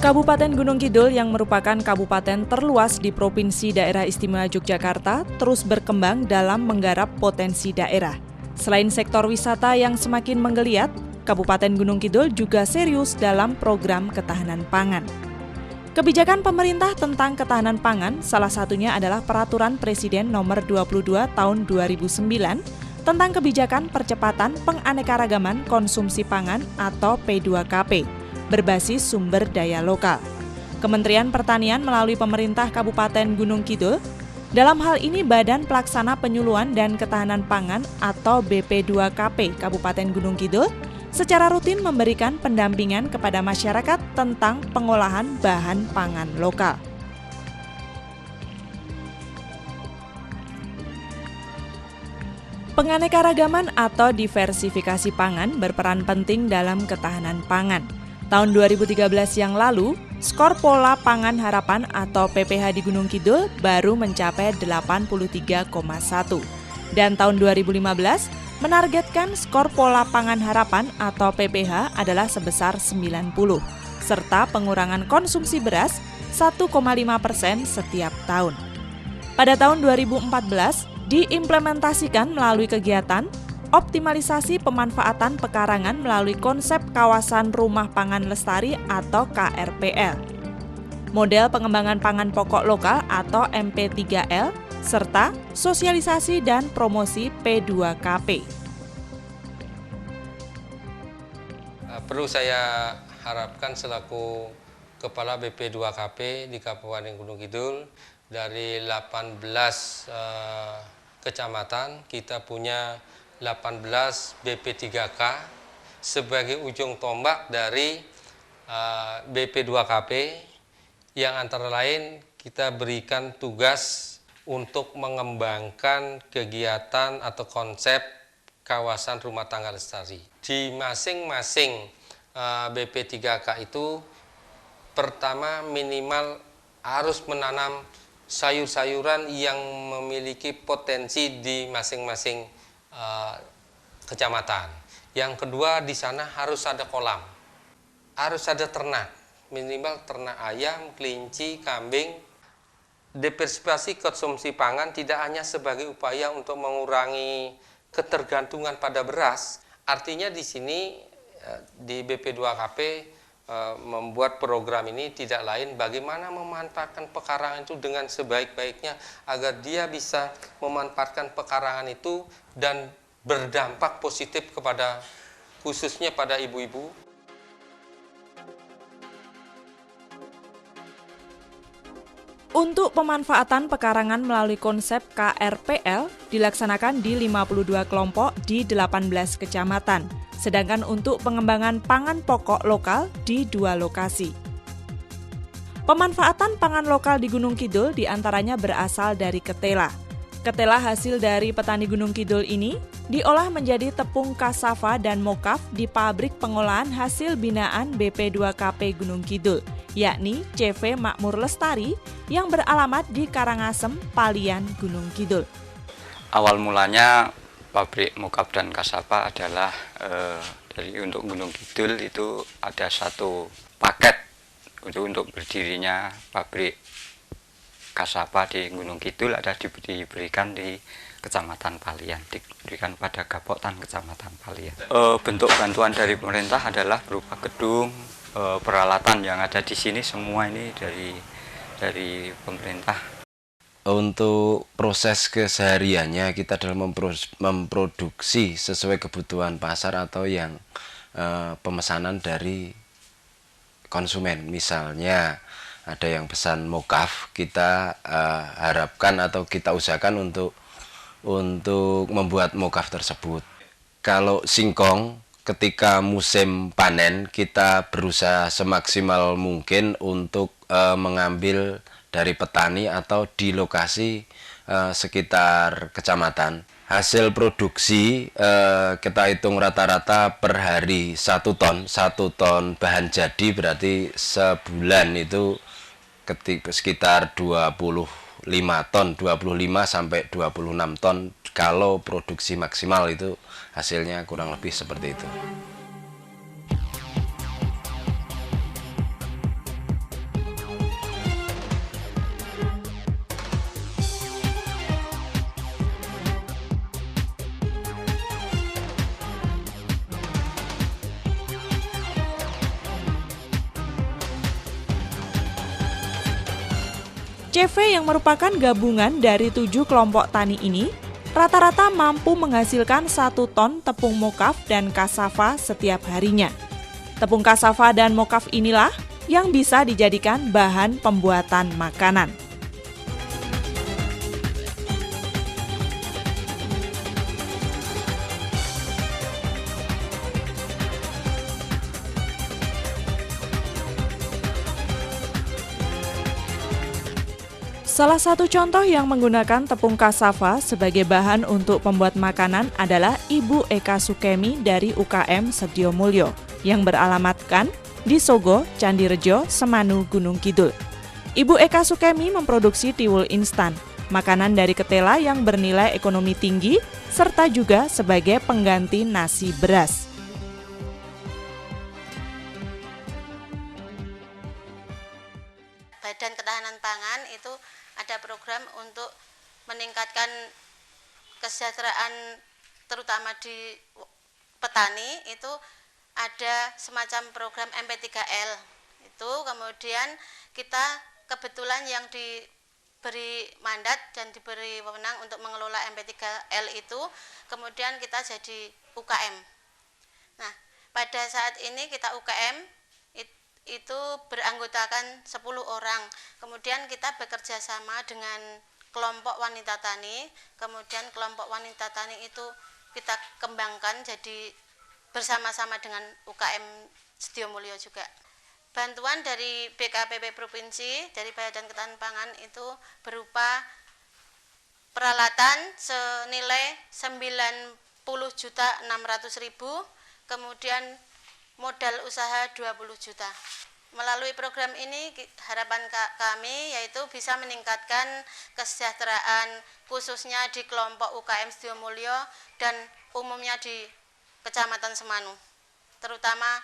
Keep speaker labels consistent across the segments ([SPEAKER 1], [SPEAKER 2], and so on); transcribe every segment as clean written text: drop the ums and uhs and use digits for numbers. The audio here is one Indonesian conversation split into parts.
[SPEAKER 1] Kabupaten Gunung Kidul yang merupakan kabupaten terluas di Provinsi Daerah Istimewa Yogyakarta terus berkembang dalam menggarap potensi daerah. Selain sektor wisata yang semakin menggeliat, Kabupaten Gunung Kidul juga serius dalam program ketahanan pangan. Kebijakan pemerintah tentang ketahanan pangan salah satunya adalah Peraturan Presiden Nomor 22 Tahun 2009 tentang Kebijakan Percepatan Penganekaragaman Konsumsi Pangan atau P2KP. Berbasis sumber daya lokal. Kementerian Pertanian melalui pemerintah Kabupaten Gunung Kidul, dalam hal ini Badan Pelaksana Penyuluhan dan Ketahanan Pangan atau BP2KP Kabupaten Gunung Kidul, secara rutin memberikan pendampingan kepada masyarakat tentang pengolahan bahan pangan lokal. Penganekaragaman atau diversifikasi pangan berperan penting dalam ketahanan pangan. Tahun 2013 yang lalu, skor pola pangan harapan atau PPH di Gunung Kidul baru mencapai 83,1. Dan tahun 2015 menargetkan skor pola pangan harapan atau PPH adalah sebesar 90, serta pengurangan konsumsi beras 1,5% setiap tahun. Pada tahun 2014, diimplementasikan melalui kegiatan optimalisasi pemanfaatan pekarangan melalui konsep Kawasan Rumah Pangan Lestari atau KRPL, model pengembangan pangan pokok lokal atau MP3L, serta sosialisasi dan promosi P2KP.
[SPEAKER 2] Perlu saya harapkan selaku Kepala BP2KP di Kabupaten Gunung Kidul, dari 18 kecamatan kita punya 18 BP3K sebagai ujung tombak dari BP2KP yang antara lain kita berikan tugas untuk mengembangkan kegiatan atau konsep kawasan rumah tangga lestari. Di masing-masing BP3K itu pertama minimal harus menanam sayur-sayuran yang memiliki potensi di masing-masing kecamatan. Yang kedua, di sana harus ada kolam, harus ada ternak, minimal ternak ayam, kelinci, kambing. Diversifikasi konsumsi pangan tidak hanya sebagai upaya untuk mengurangi ketergantungan pada beras. Artinya di sini di BP2KP membuat program ini tidak lain bagaimana memanfaatkan pekarangan itu dengan sebaik-baiknya agar dia bisa memanfaatkan pekarangan itu dan berdampak positif kepada khususnya pada ibu-ibu.
[SPEAKER 1] Untuk pemanfaatan pekarangan melalui konsep KRPL dilaksanakan di 52 kelompok di 18 kecamatan, sedangkan untuk pengembangan pangan pokok lokal di 2 lokasi. Pemanfaatan pangan lokal di Gunung Kidul diantaranya berasal dari ketela. Ketela hasil dari petani Gunung Kidul ini diolah menjadi tepung kasava dan mokaf di pabrik pengolahan hasil binaan BP2KP Gunung Kidul, yakni CV Makmur Lestari yang beralamat di Karangasem, Palian, Gunung Kidul.
[SPEAKER 3] Awal mulanya pabrik mokaf dan kasava adalah untuk Gunung Kidul itu ada satu paket untuk berdirinya pabrik kasava di Gunung Kidul ada diberikan di Kecamatan Palian, diberikan pada Gapoktan Kecamatan Palian. Bentuk bantuan dari pemerintah adalah berupa gedung, peralatan yang ada di sini semua ini dari pemerintah.
[SPEAKER 4] Untuk proses kesehariannya kita dalam memproduksi sesuai kebutuhan pasar atau yang pemesanan dari konsumen. Misalnya ada yang pesan mokaf, kita harapkan atau kita usahakan untuk membuat mokaf tersebut. Kalau singkong ketika musim panen kita berusaha semaksimal mungkin untuk mengambil dari petani atau di lokasi sekitar kecamatan. Hasil produksi kita hitung rata-rata per hari 1 ton bahan jadi, berarti sebulan itu sekitar 25 ton, 25 sampai 26 ton kalau produksi maksimal, itu hasilnya kurang lebih seperti itu.
[SPEAKER 1] CV yang merupakan gabungan dari 7 kelompok tani ini, rata-rata mampu menghasilkan 1 ton tepung mokaf dan kasava setiap harinya. Tepung kasava dan mokaf inilah yang bisa dijadikan bahan pembuatan makanan. Salah satu contoh yang menggunakan tepung kasava sebagai bahan untuk pembuat makanan adalah Ibu Eka Sukemi dari UKM Sedio Mulyo yang beralamatkan di Sogo, Candirejo, Semanu, Gunung Kidul. Ibu Eka Sukemi memproduksi tiwul instan, makanan dari ketela yang bernilai ekonomi tinggi, serta juga sebagai pengganti nasi beras.
[SPEAKER 5] Badan Ketahanan Pangan itu ada program untuk meningkatkan kesejahteraan terutama di petani. Itu ada semacam program MP3L itu, kemudian kita kebetulan yang diberi mandat dan diberi wewenang untuk mengelola MP3L itu, kemudian kita jadi UKM. Nah, pada saat ini kita UKM itu beranggotakan 10 orang. Kemudian kita bekerja sama dengan kelompok wanita tani. Kemudian kelompok wanita tani itu kita kembangkan jadi bersama-sama dengan UKM Sedio Mulyo juga. Bantuan dari BKPP Provinsi, dari Badan Ketahanan Pangan itu berupa peralatan senilai 90.600.000, kemudian modal usaha 20 juta. Melalui program ini harapan kami yaitu bisa meningkatkan kesejahteraan khususnya di kelompok UKM Sedio Mulyo dan umumnya di Kecamatan Semanu. Terutama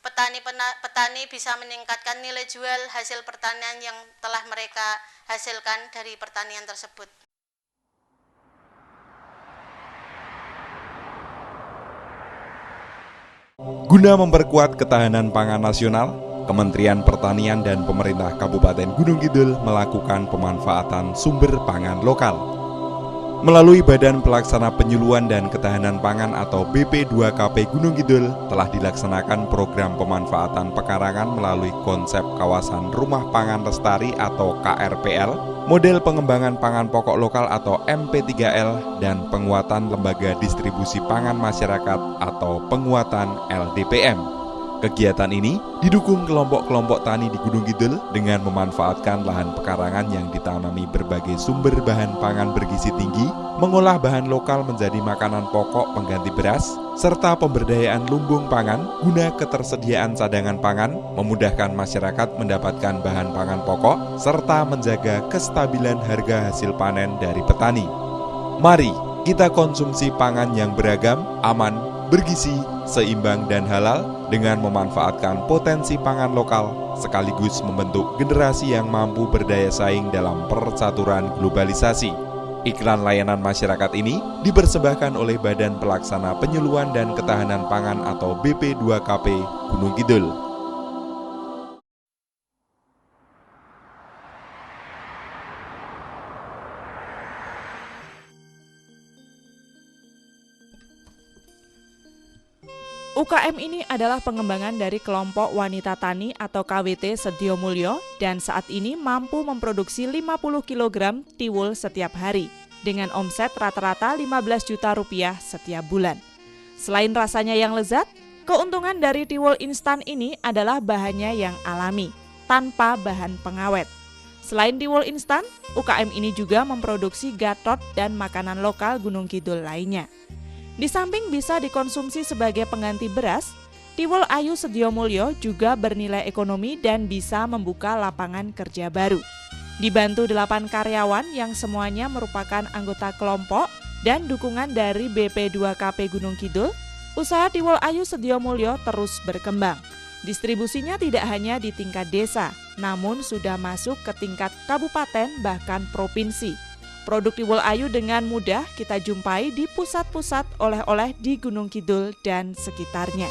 [SPEAKER 5] petani bisa meningkatkan nilai jual hasil pertanian yang telah mereka hasilkan dari pertanian tersebut.
[SPEAKER 6] Guna memperkuat ketahanan pangan nasional, Kementerian Pertanian dan pemerintah Kabupaten Gunung Kidul melakukan pemanfaatan sumber pangan lokal. Melalui Badan Pelaksana Penyuluhan dan Ketahanan Pangan atau BP2KP Gunung Kidul telah dilaksanakan program pemanfaatan pekarangan melalui konsep kawasan Rumah Pangan Lestari atau KRPL, model pengembangan pangan pokok lokal atau MP3L, dan penguatan lembaga distribusi pangan masyarakat atau penguatan LDPM. Kegiatan ini didukung kelompok-kelompok tani di Gunung Kidul dengan memanfaatkan lahan pekarangan yang ditanami berbagai sumber bahan pangan bergizi tinggi, mengolah bahan lokal menjadi makanan pokok pengganti beras, serta pemberdayaan lumbung pangan guna ketersediaan cadangan pangan, memudahkan masyarakat mendapatkan bahan pangan pokok, serta menjaga kestabilan harga hasil panen dari petani. Mari kita konsumsi pangan yang beragam, aman, bergizi, seimbang dan halal dengan memanfaatkan potensi pangan lokal sekaligus membentuk generasi yang mampu berdaya saing dalam percaturan globalisasi. Iklan layanan masyarakat ini dipersembahkan oleh Badan Pelaksana Penyuluhan dan Ketahanan Pangan atau BP2KP Gunung Kidul.
[SPEAKER 1] UKM ini adalah pengembangan dari kelompok wanita tani atau KWT Sedio Mulyo dan saat ini mampu memproduksi 50 kg tiwul setiap hari dengan omset rata-rata 15 juta rupiah setiap bulan. Selain rasanya yang lezat, keuntungan dari tiwul instan ini adalah bahannya yang alami, tanpa bahan pengawet. Selain tiwul instan, UKM ini juga memproduksi gatot dan makanan lokal Gunung Kidul lainnya. Di samping bisa dikonsumsi sebagai pengganti beras, tiwul ayu Sedio Mulyo juga bernilai ekonomi dan bisa membuka lapangan kerja baru. Dibantu 8 karyawan yang semuanya merupakan anggota kelompok dan dukungan dari BP2KP Gunung Kidul, usaha tiwul ayu Sedio Mulyo terus berkembang. Distribusinya tidak hanya di tingkat desa, namun sudah masuk ke tingkat kabupaten bahkan provinsi. Produk tiwul ayu dengan mudah kita jumpai di pusat-pusat oleh-oleh di Gunung Kidul dan sekitarnya.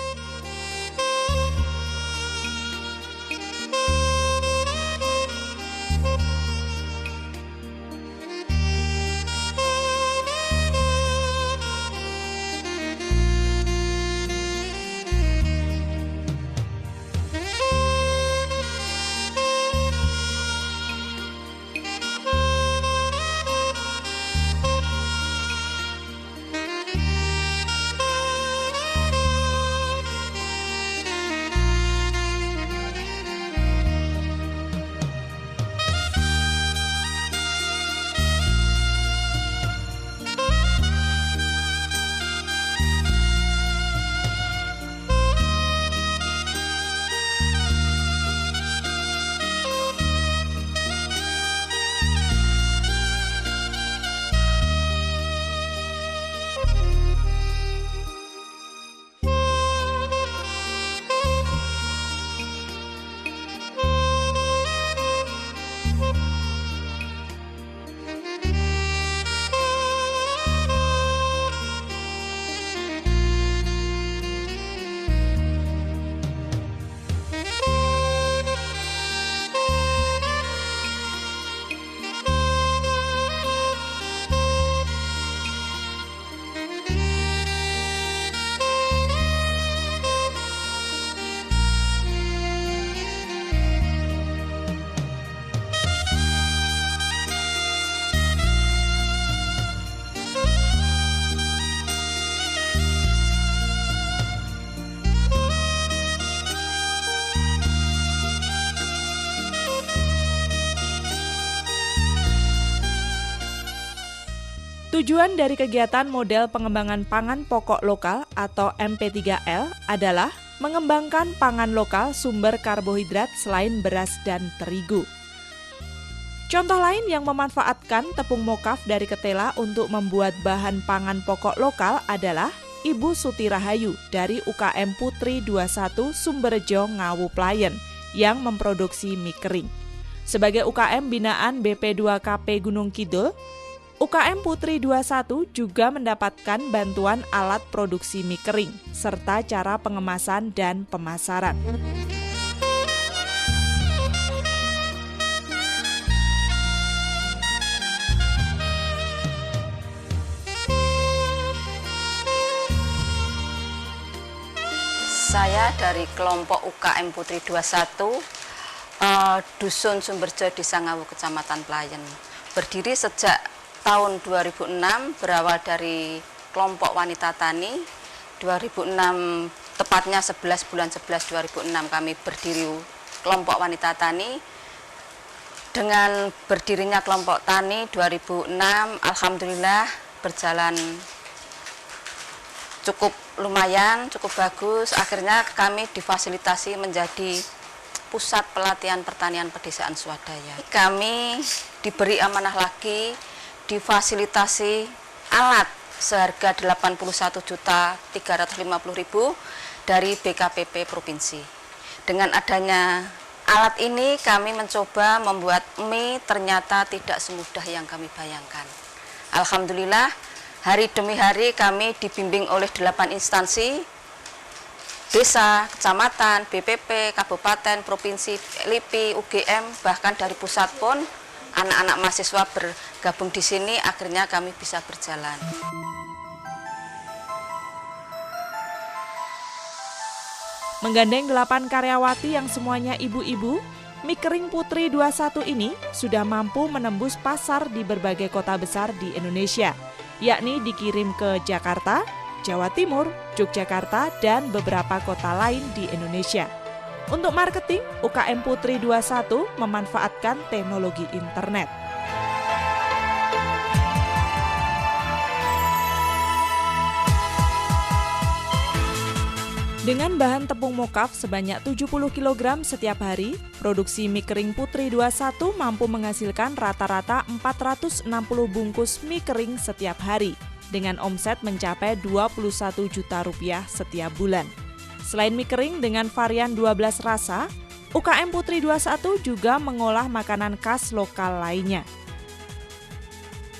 [SPEAKER 1] Tujuan dari kegiatan model pengembangan pangan pokok lokal atau MP3L adalah mengembangkan pangan lokal sumber karbohidrat selain beras dan terigu. Contoh lain yang memanfaatkan tepung mokaf dari ketela untuk membuat bahan pangan pokok lokal adalah Ibu Suti Rahayu dari UKM Putri 21 Sumberjo Ngawu Playen yang memproduksi mie kering. Sebagai UKM binaan BP2KP Gunung Kidul, UKM Putri 21 juga mendapatkan bantuan alat produksi mie kering, serta cara pengemasan dan pemasaran.
[SPEAKER 7] Saya dari kelompok UKM Putri 21, Dusun Sumberjo, Desa Ngawu, Kecamatan Playen. Berdiri sejak tahun 2006, berawal dari kelompok wanita tani. 2006, tepatnya 11 bulan 11 2006 kami berdiri kelompok wanita tani. Dengan berdirinya kelompok tani 2006, alhamdulillah berjalan cukup lumayan, cukup bagus. Akhirnya kami difasilitasi menjadi pusat pelatihan pertanian pedesaan swadaya. Kami diberi amanah lagi, difasilitasi alat seharga 81.350.000 dari BKPP Provinsi. Dengan adanya alat ini kami mencoba membuat mie, ternyata tidak semudah yang kami bayangkan. Alhamdulillah, hari demi hari kami dibimbing oleh 8 instansi, desa, kecamatan, BPP, kabupaten, provinsi, LIPI, UGM, bahkan dari pusat pun anak-anak mahasiswa bergabung di sini, akhirnya kami bisa berjalan.
[SPEAKER 1] Menggandeng 8 karyawati yang semuanya ibu-ibu, mie kering Putri 21 ini sudah mampu menembus pasar di berbagai kota besar di Indonesia, yakni dikirim ke Jakarta, Jawa Timur, Yogyakarta, dan beberapa kota lain di Indonesia. Untuk marketing, UKM Putri 21 memanfaatkan teknologi internet. Dengan bahan tepung mokaf sebanyak 70 kg setiap hari, produksi mie kering Putri 21 mampu menghasilkan rata-rata 460 bungkus mie kering setiap hari, dengan omset mencapai 21 juta rupiah setiap bulan. Selain mie kering dengan varian 12 rasa, UKM Putri 21 juga mengolah makanan khas lokal lainnya.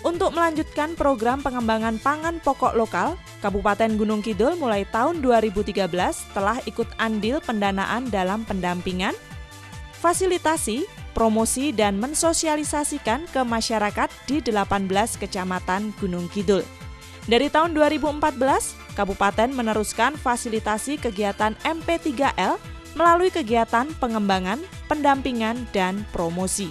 [SPEAKER 1] Untuk melanjutkan program pengembangan pangan pokok lokal, Kabupaten Gunung Kidul mulai tahun 2013 telah ikut andil pendanaan dalam pendampingan, fasilitasi, promosi, dan mensosialisasikan ke masyarakat di 18 kecamatan Gunung Kidul. Dari tahun 2014, Kabupaten meneruskan fasilitasi kegiatan MP3L melalui kegiatan pengembangan, pendampingan, dan promosi.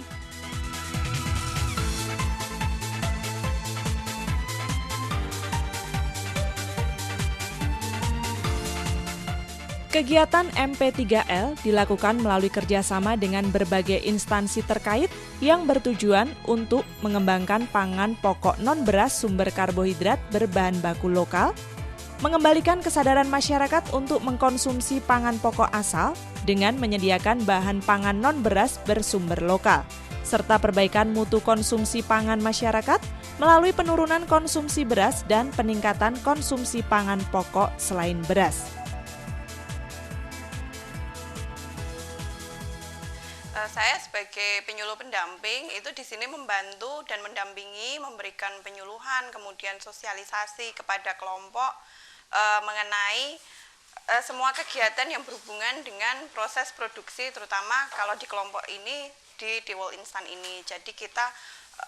[SPEAKER 1] Kegiatan MP3L dilakukan melalui kerjasama dengan berbagai instansi terkait yang bertujuan untuk mengembangkan pangan pokok non-beras sumber karbohidrat berbahan baku lokal, mengembalikan kesadaran masyarakat untuk mengkonsumsi pangan pokok asal dengan menyediakan bahan pangan non-beras bersumber lokal, serta perbaikan mutu konsumsi pangan masyarakat melalui penurunan konsumsi beras dan peningkatan konsumsi pangan pokok selain beras.
[SPEAKER 8] Saya sebagai penyuluh pendamping itu di sini membantu dan mendampingi, memberikan penyuluhan, kemudian sosialisasi kepada kelompok mengenai semua kegiatan yang berhubungan dengan proses produksi, terutama kalau di kelompok ini di Tiwul Instan ini. Jadi kita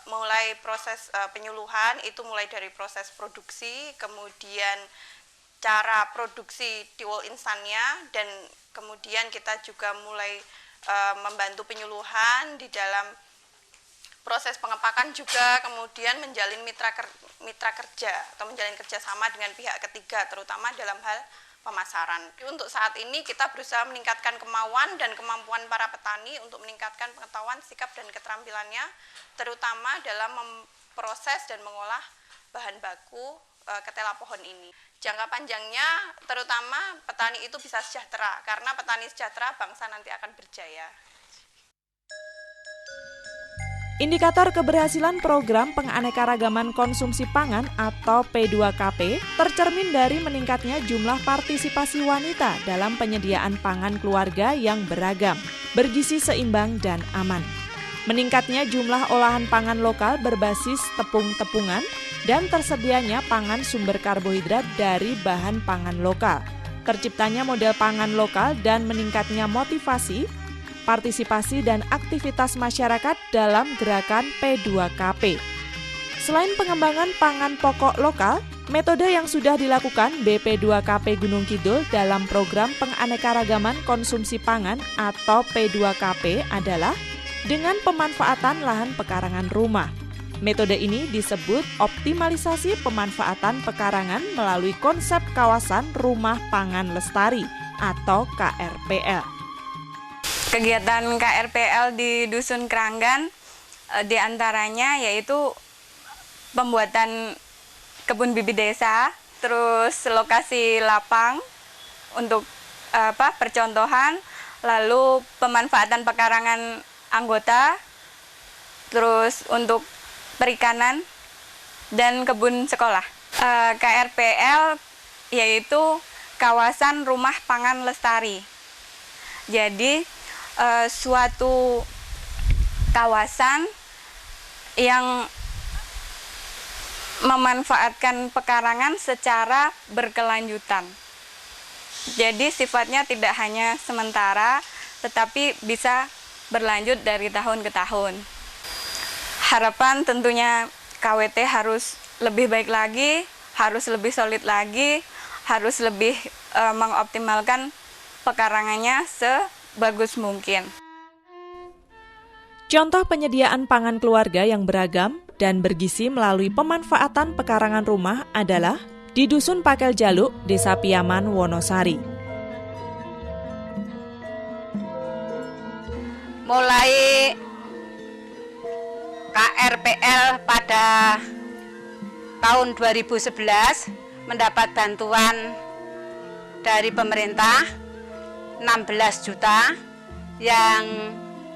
[SPEAKER 8] mulai proses penyuluhan itu mulai dari proses produksi, kemudian cara produksi Tiwul Instannya, dan kemudian kita juga mulai membantu penyuluhan di dalam proses pengepakan juga, kemudian menjalin mitra kerja atau menjalin kerjasama dengan pihak ketiga, terutama dalam hal pemasaran. Untuk saat ini kita berusaha meningkatkan kemauan dan kemampuan para petani untuk meningkatkan pengetahuan, sikap, dan keterampilannya, terutama dalam memproses dan mengolah bahan baku ketela pohon ini. Jangka panjangnya terutama petani itu bisa sejahtera, karena petani sejahtera bangsa nanti akan berjaya.
[SPEAKER 1] Indikator keberhasilan program penganekaragaman konsumsi pangan atau P2KP tercermin dari meningkatnya jumlah partisipasi wanita dalam penyediaan pangan keluarga yang beragam, bergizi seimbang dan aman. Meningkatnya jumlah olahan pangan lokal berbasis tepung-tepungan dan tersedianya pangan sumber karbohidrat dari bahan pangan lokal. Terciptanya model pangan lokal dan meningkatnya motivasi, partisipasi dan aktivitas masyarakat dalam gerakan P2KP. Selain pengembangan pangan pokok lokal, metode yang sudah dilakukan BP2KP Gunung Kidul dalam program penganekaragaman konsumsi pangan atau P2KP adalah dengan pemanfaatan lahan pekarangan rumah. Metode ini disebut optimalisasi pemanfaatan pekarangan melalui konsep kawasan rumah pangan lestari atau KRPL.
[SPEAKER 9] Kegiatan KRPL di Dusun Keranggan diantaranya yaitu pembuatan kebun bibit desa, terus lokasi lapang untuk percontohan, lalu pemanfaatan pekarangan anggota, terus untuk perikanan dan kebun sekolah. KRPL yaitu kawasan rumah pangan lestari. Jadi suatu kawasan yang memanfaatkan pekarangan secara berkelanjutan. Jadi sifatnya tidak hanya sementara, tetapi bisa berlanjut dari tahun ke tahun. Harapan tentunya KWT harus lebih baik lagi, harus lebih solid lagi, harus lebih mengoptimalkan pekarangannya sebagus mungkin.
[SPEAKER 1] Contoh penyediaan pangan keluarga yang beragam dan bergizi melalui pemanfaatan pekarangan rumah adalah di Dusun Pakel Jaluk, Desa Piaman, Wonosari.
[SPEAKER 7] Mulai KRPL pada tahun 2011 mendapat bantuan dari pemerintah 16 juta, yang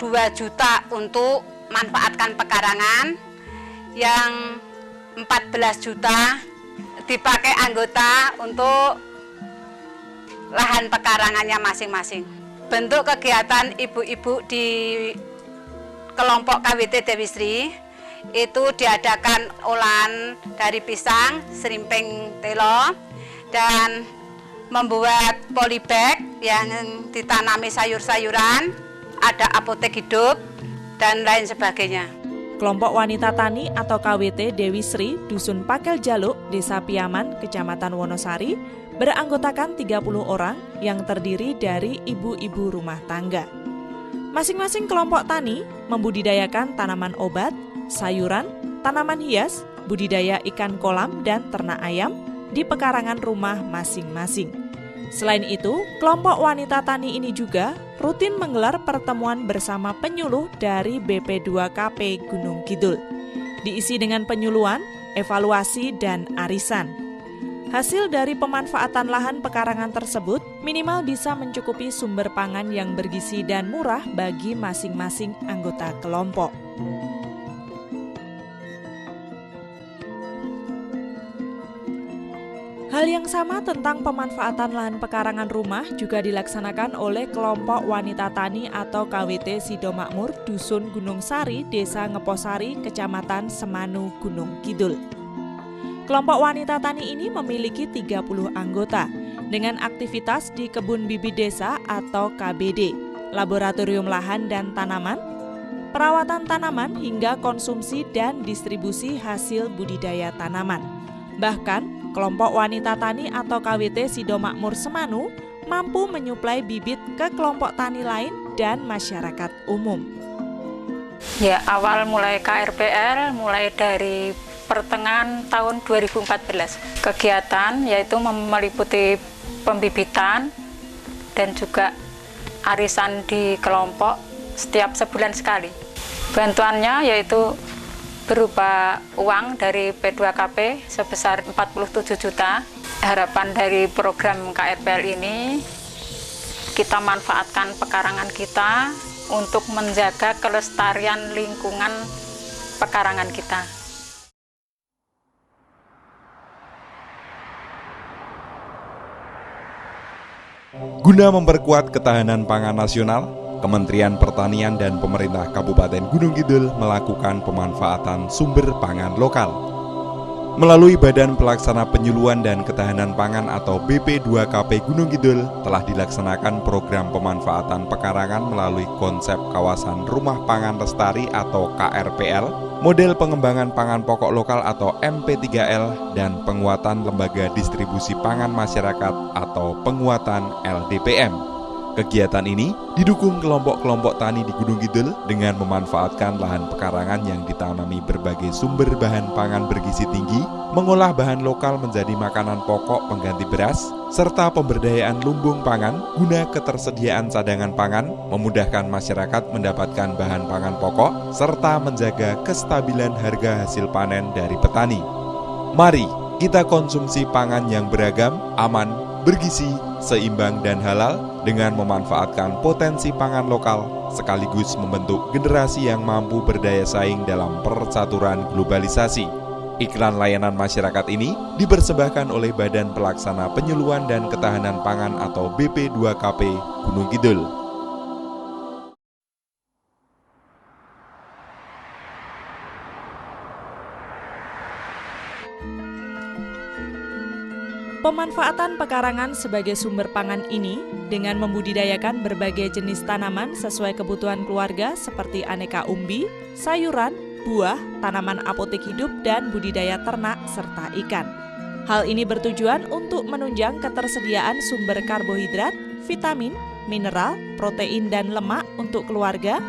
[SPEAKER 7] 2 juta untuk manfaatkan pekarangan, yang 14 juta dipakai anggota untuk lahan pekarangannya masing-masing. Bentuk kegiatan ibu-ibu di kelompok KWT Dewi Sri itu diadakan olahan dari pisang, serimping telo, dan membuat polybag yang ditanami sayur-sayuran, ada apotek hidup, dan lain sebagainya.
[SPEAKER 1] Kelompok Wanita Tani atau KWT Dewi Sri, Dusun Pakel Jaluk, Desa Piaman, Kecamatan Wonosari, beranggotakan 30 orang yang terdiri dari ibu-ibu rumah tangga. Masing-masing kelompok tani membudidayakan tanaman obat, sayuran, tanaman hias, budidaya ikan kolam, dan ternak ayam di pekarangan rumah masing-masing. Selain itu, kelompok wanita tani ini juga rutin menggelar pertemuan bersama penyuluh dari BP2KP Gunung Kidul. Diisi dengan penyuluhan, evaluasi, dan arisan. Hasil dari pemanfaatan lahan pekarangan tersebut minimal bisa mencukupi sumber pangan yang bergizi dan murah bagi masing-masing anggota kelompok. Hal yang sama tentang pemanfaatan lahan pekarangan rumah juga dilaksanakan oleh kelompok wanita tani atau KWT Sidomakmur Dusun Gunung Sari, Desa Ngeposari, Kecamatan Semanu, Gunung Kidul. Kelompok wanita tani ini memiliki 30 anggota dengan aktivitas di kebun bibit desa atau KBD, laboratorium lahan dan tanaman, perawatan tanaman hingga konsumsi dan distribusi hasil budidaya tanaman. Bahkan, kelompok wanita tani atau KWT Sidomakmur Semanu mampu menyuplai bibit ke kelompok tani lain dan masyarakat umum.
[SPEAKER 9] Ya, awal mulai KRPL mulai dari pertengahan tahun 2014. Kegiatan yaitu meliputi pembibitan dan juga arisan di kelompok setiap sebulan sekali. Bantuannya yaitu berupa uang dari P2KP sebesar 47 juta. Harapan dari program KRPL ini, kita manfaatkan pekarangan kita untuk menjaga kelestarian lingkungan pekarangan kita.
[SPEAKER 6] Guna memperkuat ketahanan pangan nasional, Kementerian Pertanian dan pemerintah Kabupaten Gunung Kidul melakukan pemanfaatan sumber pangan lokal. Melalui Badan Pelaksana Penyuluhan dan Ketahanan Pangan atau BP2KP Gunung Kidul telah dilaksanakan program pemanfaatan pekarangan melalui konsep kawasan Rumah Pangan Lestari atau KRPL, model pengembangan pangan pokok lokal atau MP3L, dan penguatan lembaga distribusi pangan masyarakat atau penguatan LDPM. Kegiatan ini didukung kelompok-kelompok tani di Gunung Kidul dengan memanfaatkan lahan pekarangan yang ditanami berbagai sumber bahan pangan bergizi tinggi, mengolah bahan lokal menjadi makanan pokok pengganti beras, serta pemberdayaan lumbung pangan guna ketersediaan cadangan pangan, memudahkan masyarakat mendapatkan bahan pangan pokok, serta menjaga kestabilan harga hasil panen dari petani. Mari kita konsumsi pangan yang beragam, aman, bergizi, seimbang dan halal dengan memanfaatkan potensi pangan lokal sekaligus membentuk generasi yang mampu berdaya saing dalam percaturan globalisasi. Iklan layanan masyarakat ini dipersembahkan oleh Badan Pelaksana Penyuluhan dan Ketahanan Pangan atau BP2KP Gunung Kidul.
[SPEAKER 1] Pemanfaatan pekarangan sebagai sumber pangan ini dengan membudidayakan berbagai jenis tanaman sesuai kebutuhan keluarga seperti aneka umbi, sayuran, buah, tanaman apotek hidup, dan budidaya ternak serta ikan. Hal ini bertujuan untuk menunjang ketersediaan sumber karbohidrat, vitamin, mineral, protein, dan lemak untuk keluarga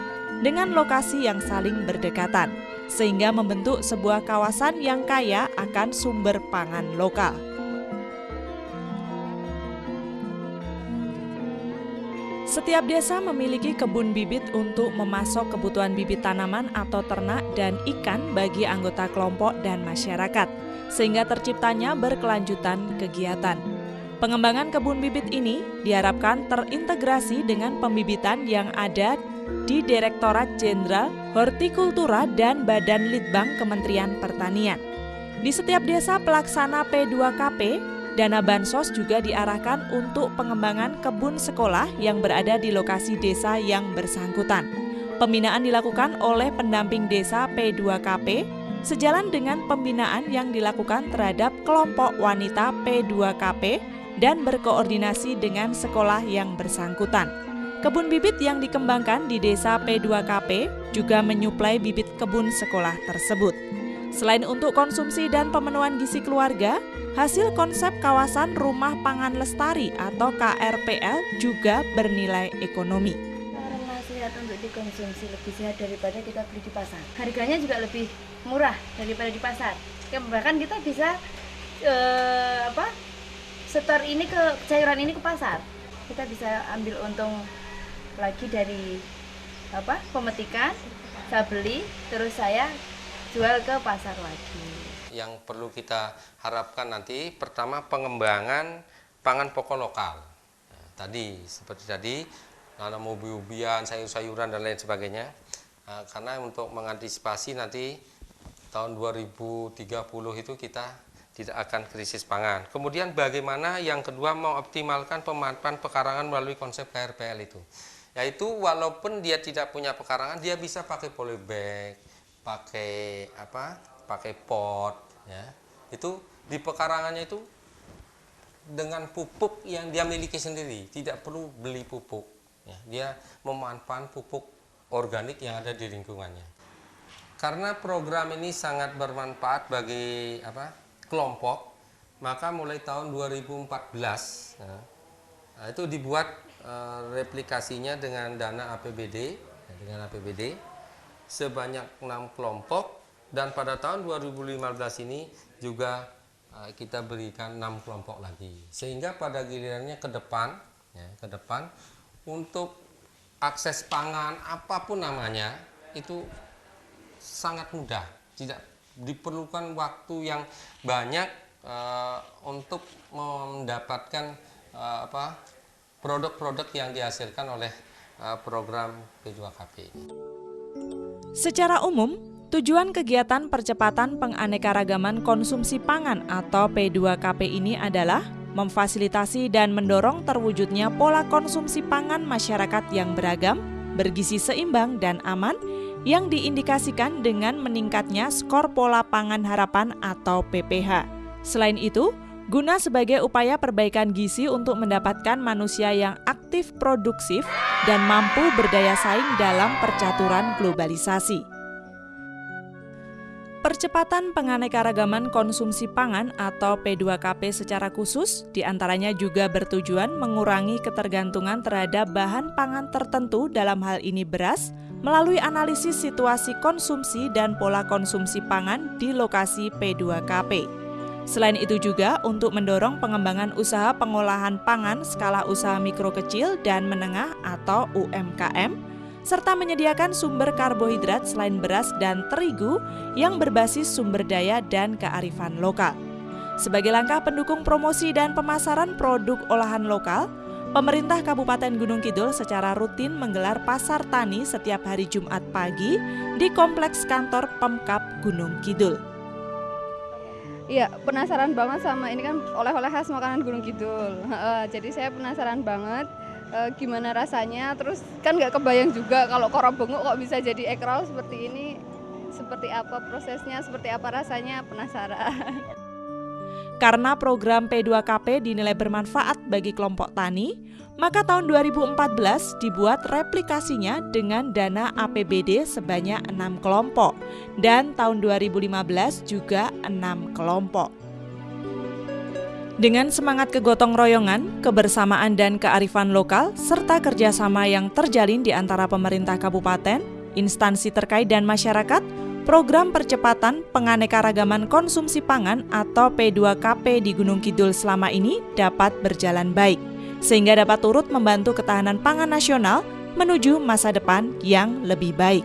[SPEAKER 1] dengan lokasi yang saling berdekatan, sehingga membentuk sebuah kawasan yang kaya akan sumber pangan lokal. Setiap desa memiliki kebun bibit untuk memasok kebutuhan bibit tanaman atau ternak dan ikan bagi anggota kelompok dan masyarakat, sehingga terciptanya berkelanjutan kegiatan. Pengembangan kebun bibit ini diharapkan terintegrasi dengan pembibitan yang ada di Direktorat Jenderal Hortikultura dan Badan Litbang Kementerian Pertanian. Di setiap desa pelaksana P2KP, dana bansos juga diarahkan untuk pengembangan kebun sekolah yang berada di lokasi desa yang bersangkutan. Pembinaan dilakukan oleh pendamping desa P2KP sejalan dengan pembinaan yang dilakukan terhadap kelompok wanita P2KP dan berkoordinasi dengan sekolah yang bersangkutan. Kebun bibit yang dikembangkan di desa P2KP juga menyuplai bibit kebun sekolah tersebut. Selain untuk konsumsi dan pemenuhan gizi keluarga, hasil konsep kawasan Rumah Pangan Lestari atau KRPL juga bernilai ekonomi.
[SPEAKER 10] Karena sehat untuk dikonsumsi lebih sehat daripada kita beli di pasar. Harganya juga lebih murah daripada di pasar. Bahkan kita bisa setor ini ke cairan ini ke pasar. Kita bisa ambil untung lagi dari pemetikan, saya beli, terus saya jual ke pasar lagi.
[SPEAKER 2] Yang perlu kita harapkan nanti, pertama pengembangan pangan pokok lokal. Nah, seperti tadi, nanam ubi-ubian, sayur-sayuran dan lain sebagainya. Karena untuk mengantisipasi nanti tahun 2030 itu kita tidak akan krisis pangan. Kemudian bagaimana yang kedua mengoptimalkan pemanfaatan pekarangan melalui konsep KRPL itu. Yaitu walaupun dia tidak punya pekarangan, dia bisa pakai polybag, pakai pot, ya. Itu di pekarangannya itu dengan pupuk yang dia miliki sendiri, tidak perlu beli pupuk, ya. Dia memanfaatkan pupuk organik yang ada di lingkungannya. Karena program ini sangat bermanfaat bagi kelompok, maka mulai tahun 2014 itu dibuat replikasinya dengan dana APBD, sebanyak 6 kelompok, dan pada tahun 2015 ini juga kita berikan 6 kelompok lagi, sehingga pada gilirannya ke depan untuk akses pangan apapun namanya itu sangat mudah, tidak diperlukan waktu yang banyak untuk mendapatkan produk-produk yang dihasilkan oleh program P2KP ini.
[SPEAKER 1] Secara umum, tujuan kegiatan percepatan penganekaragaman konsumsi pangan atau P2KP ini adalah memfasilitasi dan mendorong terwujudnya pola konsumsi pangan masyarakat yang beragam, bergizi seimbang dan aman, yang diindikasikan dengan meningkatnya skor pola pangan harapan atau PPH. Selain itu, guna sebagai upaya perbaikan gizi untuk mendapatkan manusia yang aktif produktif dan mampu berdaya saing dalam percaturan globalisasi. Percepatan penganekaragaman konsumsi pangan atau P2KP secara khusus diantaranya juga bertujuan mengurangi ketergantungan terhadap bahan pangan tertentu, dalam hal ini beras, melalui analisis situasi konsumsi dan pola konsumsi pangan di lokasi P2KP. Selain itu juga untuk mendorong pengembangan usaha pengolahan pangan skala usaha mikro kecil dan menengah atau UMKM, serta menyediakan sumber karbohidrat selain beras dan terigu yang berbasis sumber daya dan kearifan lokal. Sebagai langkah pendukung promosi dan pemasaran produk olahan lokal, pemerintah Kabupaten Gunung Kidul secara rutin menggelar pasar tani setiap hari Jumat pagi di kompleks kantor Pemkab Gunung Kidul.
[SPEAKER 10] Iya, penasaran banget sama ini kan oleh-oleh khas makanan Gunung Kidul. Jadi saya penasaran banget gimana rasanya. Terus kan nggak kebayang juga kalau koro benguk kok bisa jadi egg roll seperti ini. Seperti apa prosesnya, seperti apa rasanya, penasaran.
[SPEAKER 1] Karena program P2KP dinilai bermanfaat bagi kelompok tani, maka tahun 2014 dibuat replikasinya dengan dana APBD sebanyak 6 kelompok dan tahun 2015 juga 6 kelompok. Dengan semangat kegotong royongan, kebersamaan dan kearifan lokal, serta kerjasama yang terjalin di antara pemerintah kabupaten, instansi terkait dan masyarakat, program percepatan penganekaragaman konsumsi pangan atau P2KP di Gunung Kidul selama ini dapat berjalan baik, sehingga dapat turut membantu ketahanan pangan nasional menuju masa depan yang lebih baik.